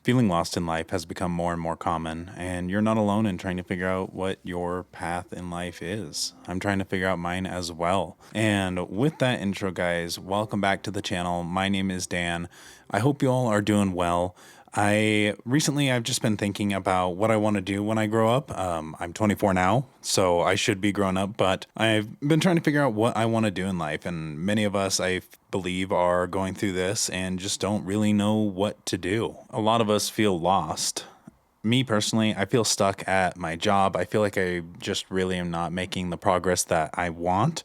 Feeling lost in life has become more and more common, and you're not alone in trying to figure out what your path in life is. I'm trying to figure out mine as well. And with that intro, guys, welcome back to the channel. My name is Dan. I hope you all are doing well. I've just been thinking about what I want to do when I grow up. I'm 24 now, so I should be grown up, but I've been trying to figure out what I want to do in life. And many of us, I believe, are going through this and just don't really know what to do. A lot of us feel lost. Me personally, I feel stuck at my job. I feel like I just really am not making the progress that I want.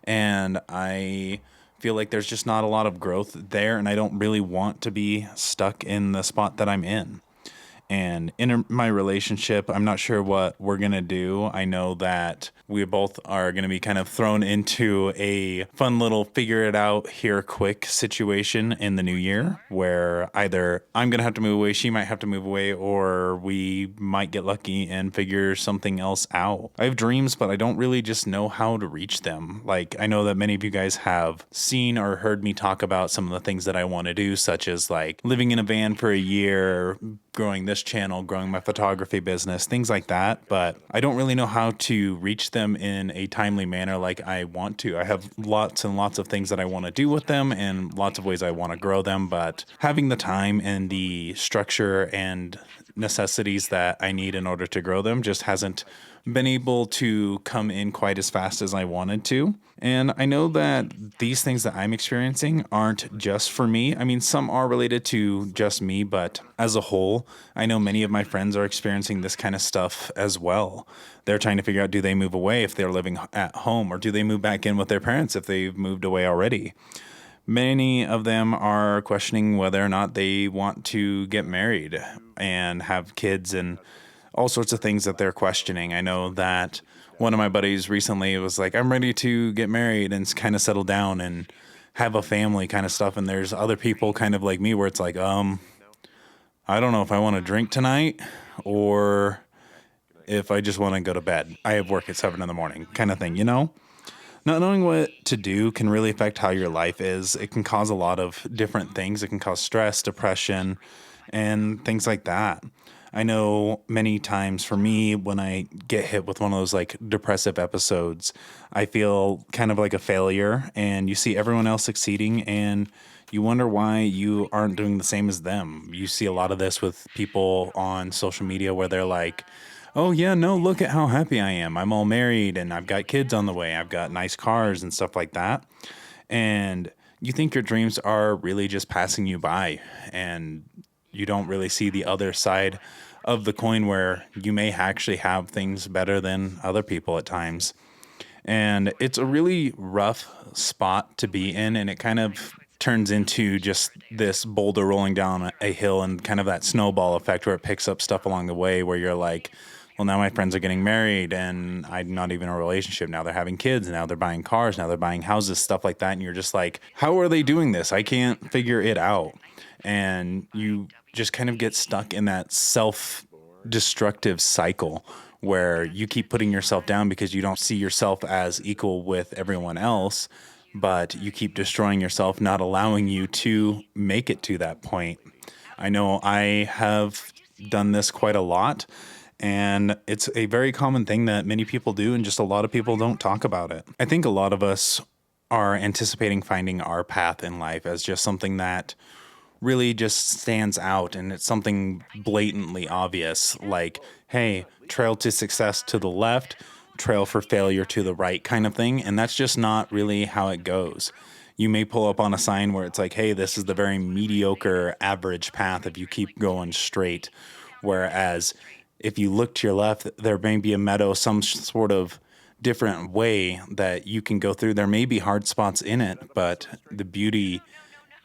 And I feel like there's just not a lot of growth there, and I don't really want to be stuck in the spot that I'm in. And in my relationship, I'm not sure what we're going to do. I know that we both are going to be kind of thrown into a fun little figure it out here quick situation in the new year where either I'm going to have to move away, she might have to move away, or we might get lucky and figure something else out. I have dreams, but I don't really just know how to reach them. Like, I know that many of you guys have seen or heard me talk about some of the things that I want to do, such as like living in a van for a year, growing this channel, growing my photography business, things like that. But I don't really know how to reach them in a timely manner like I want to. I have lots and lots of things that I want to do with them and lots of ways I want to grow them, but having the time and the structure and necessities that I need in order to grow them just hasn't been able to come in quite as fast as I wanted to. And I know that these things that I'm experiencing aren't just for me. I mean, some are related to just me, but as a whole, I know many of my friends are experiencing this kind of stuff as well. They're trying to figure out, do they move away if they're living at home, or do they move back in with their parents if they've moved away already? Many of them are questioning whether or not they want to get married and have kids and all sorts of things that they're questioning. I know that one of my buddies recently was like, I'm ready to get married and kind of settle down and have a family kind of stuff. And there's other people kind of like me where it's like, I don't know if I want to drink tonight or if I just want to go to bed. I have work at 7 in the morning kind of thing, you know? Not knowing what to do can really affect how your life is. It can cause a lot of different things. It can cause stress, depression, and things like that. I know many times for me, when I get hit with one of those like depressive episodes, I feel kind of like a failure, and you see everyone else succeeding and you wonder why you aren't doing the same as them. You see a lot of this with people on social media where they're like, oh yeah, no, look at how happy I am. I'm all married and I've got kids on the way. I've got nice cars and stuff like that. And you think your dreams are really just passing you by, and you don't really see the other side of the coin where you may actually have things better than other people at times. And it's a really rough spot to be in, and it kind of turns into just this boulder rolling down a hill and kind of that snowball effect where it picks up stuff along the way where you're like, well, now my friends are getting married and I'm not even in a relationship. Now they're having kids. Now they're buying cars. Now they're buying houses, stuff like that. And you're just like, how are they doing this? I can't figure it out. And you just kind of get stuck in that self-destructive cycle where you keep putting yourself down because you don't see yourself as equal with everyone else, but you keep destroying yourself, not allowing you to make it to that point. I know I have done this quite a lot, and it's a very common thing that many people do, and just a lot of people don't talk about it. I think a lot of us are anticipating finding our path in life as just something that really just stands out, and it's something blatantly obvious, like, hey, trail to success to the left, trail for failure to the right kind of thing. And that's just not really how it goes. You may pull up on a sign where it's like, hey, this is the very mediocre average path if you keep going straight. Whereas if you look to your left, there may be a meadow, some sort of different way that you can go through. There may be hard spots in it, but the beauty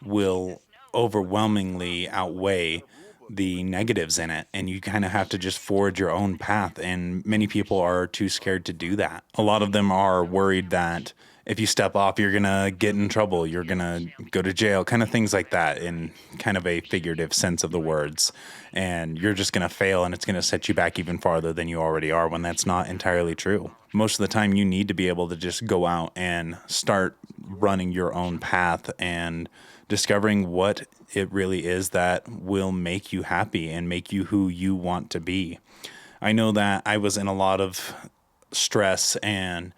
will overwhelmingly outweigh the negatives in it, and you kind of have to just forge your own path, and many people are too scared to do that. A lot of them are worried that if you step off, you're going to get in trouble. You're going to go to jail, kind of things like that in kind of a figurative sense of the words. And you're just going to fail and it's going to set you back even farther than you already are when that's not entirely true. Most of the time, you need to be able to just go out and start running your own path and discovering what it really is that will make you happy and make you who you want to be. I know that I was in a lot of stress and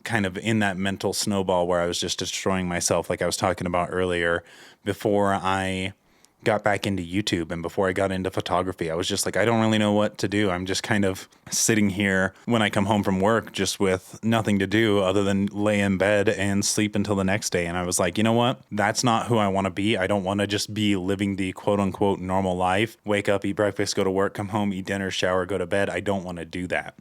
kind of in that mental snowball where I was just destroying myself, like I was talking about earlier, before I got back into YouTube and before I got into photography. I was just like, I don't really know what to do. I'm just kind of sitting here when I come home from work just with nothing to do other than lay in bed and sleep until the next day. And I was like, you know what? That's not who I want to be. I don't want to just be living the quote unquote normal life. Wake up, eat breakfast, go to work, come home, eat dinner, shower, go to bed. I don't want to do that.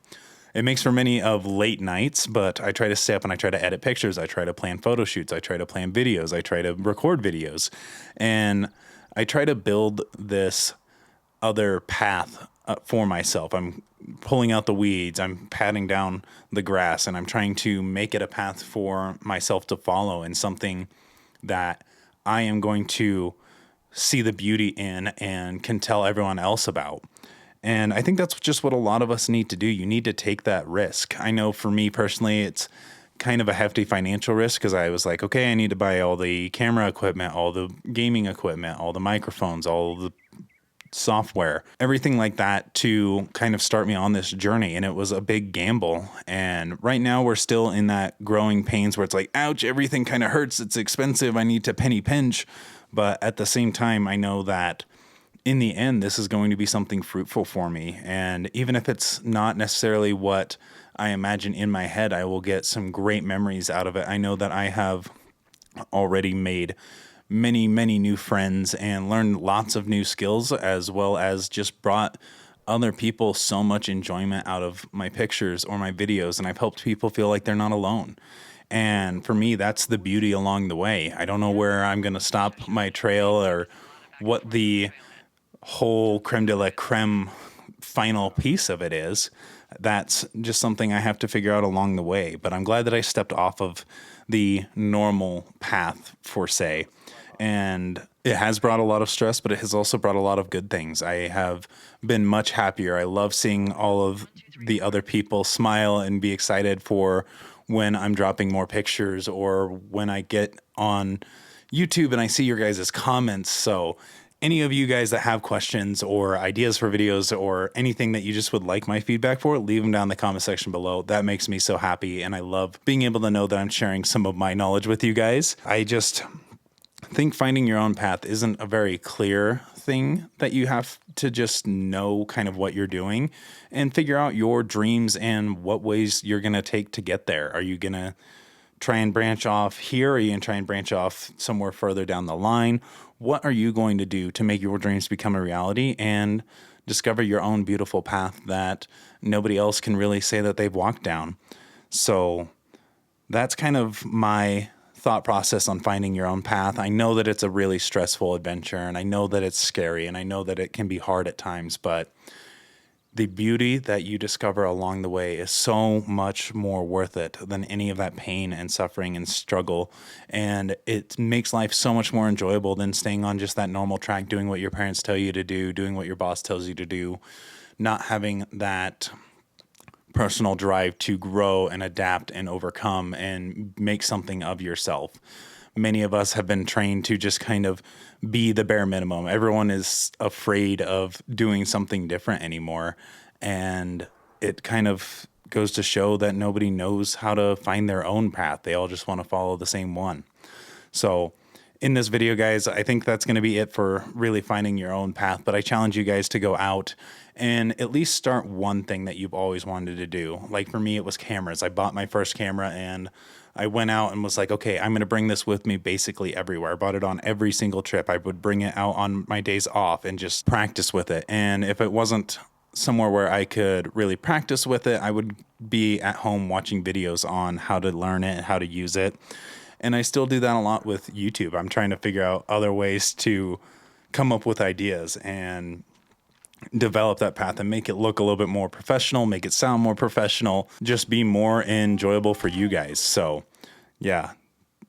It makes for many of late nights, but I try to stay up and I try to edit pictures. I try to plan photo shoots. I try to plan videos. I try to record videos. And I try to build this other path for myself. I'm pulling out the weeds. I'm patting down the grass and I'm trying to make it a path for myself to follow and something that I am going to see the beauty in and can tell everyone else about. And I think that's just what a lot of us need to do. You need to take that risk. I know for me personally, it's kind of a hefty financial risk because I was like, okay, I need to buy all the camera equipment, all the gaming equipment, all the microphones, all the software, everything like that to kind of start me on this journey. And it was a big gamble. And right now we're still in that growing pains where it's like, ouch, everything kind of hurts. It's expensive. I need to penny pinch. But at the same time, I know that in the end, this is going to be something fruitful for me. And even if it's not necessarily what I imagine in my head, I will get some great memories out of it. I know that I have already made many, many new friends and learned lots of new skills, as well as just brought other people so much enjoyment out of my pictures or my videos. And I've helped people feel like they're not alone. And for me, that's the beauty along the way. I don't know where I'm going to stop my trail or what the whole creme de la creme final piece of it is. That's just something I have to figure out along the way. But I'm glad that I stepped off of the normal path, for say. And it has brought a lot of stress, but it has also brought a lot of good things. I have been much happier. I love seeing all of the other people smile and be excited for when I'm dropping more pictures or when I get on YouTube and I see your guys' comments. So any of you guys that have questions or ideas for videos or anything that you just would like my feedback for, leave them down in the comment section below. That makes me so happy. And I love being able to know that I'm sharing some of my knowledge with you guys. I just think finding your own path isn't a very clear thing that you have to just know kind of what you're doing and figure out your dreams and what ways you're going to take to get there. Are you going to try and branch off here? Are you going to try and branch off somewhere further down the line? What are you going to do to make your dreams become a reality and discover your own beautiful path that nobody else can really say that they've walked down? So that's kind of my thought process on finding your own path. I know that it's a really stressful adventure and I know that it's scary and I know that it can be hard at times, but the beauty that you discover along the way is so much more worth it than any of that pain and suffering and struggle. And it makes life so much more enjoyable than staying on just that normal track, doing what your parents tell you to do, doing what your boss tells you to do, not having that personal drive to grow and adapt and overcome and make something of yourself. Many of us have been trained to just kind of be the bare minimum. Everyone is afraid of doing something different anymore. And it kind of goes to show that nobody knows how to find their own path. They all just want to follow the same one. So in this video, guys, I think that's going to be it for really finding your own path. But I challenge you guys to go out and at least start one thing that you've always wanted to do. Like for me, it was cameras. I bought my first camera and I went out and was like, okay, I'm going to bring this with me basically everywhere. I bought it on every single trip. I would bring it out on my days off and just practice with it. And if it wasn't somewhere where I could really practice with it, I would be at home watching videos on how to learn it, how to use it. And I still do that a lot with YouTube. I'm trying to figure out other ways to come up with ideas and develop that path and make it look a little bit more professional, make it sound more professional, just be more enjoyable for you guys. So Yeah.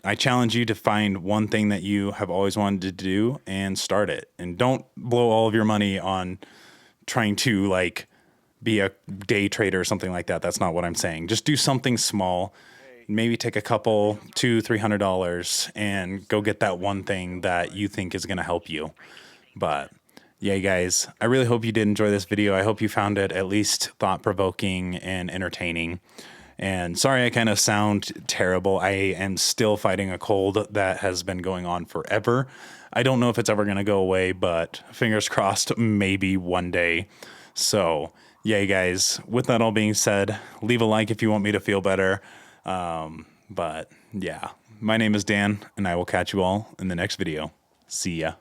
I challenge you to find one thing that you have always wanted to do and start it. And don't blow all of your money on trying to like be a day trader or something like that. That's not what I'm saying. Just do something small. Maybe take a couple, $200-$300 and go get that one thing that you think is going to help you. But yeah, guys, I really hope you did enjoy this video. I hope you found it at least thought provoking and entertaining. And sorry, I kind of sound terrible. I am still fighting a cold that has been going on forever. I don't know if it's ever going to go away, but fingers crossed, maybe one day. So, yeah, guys, with that all being said, leave a like if you want me to feel better. But yeah, my name is Dan, and I will catch you all in the next video. See ya.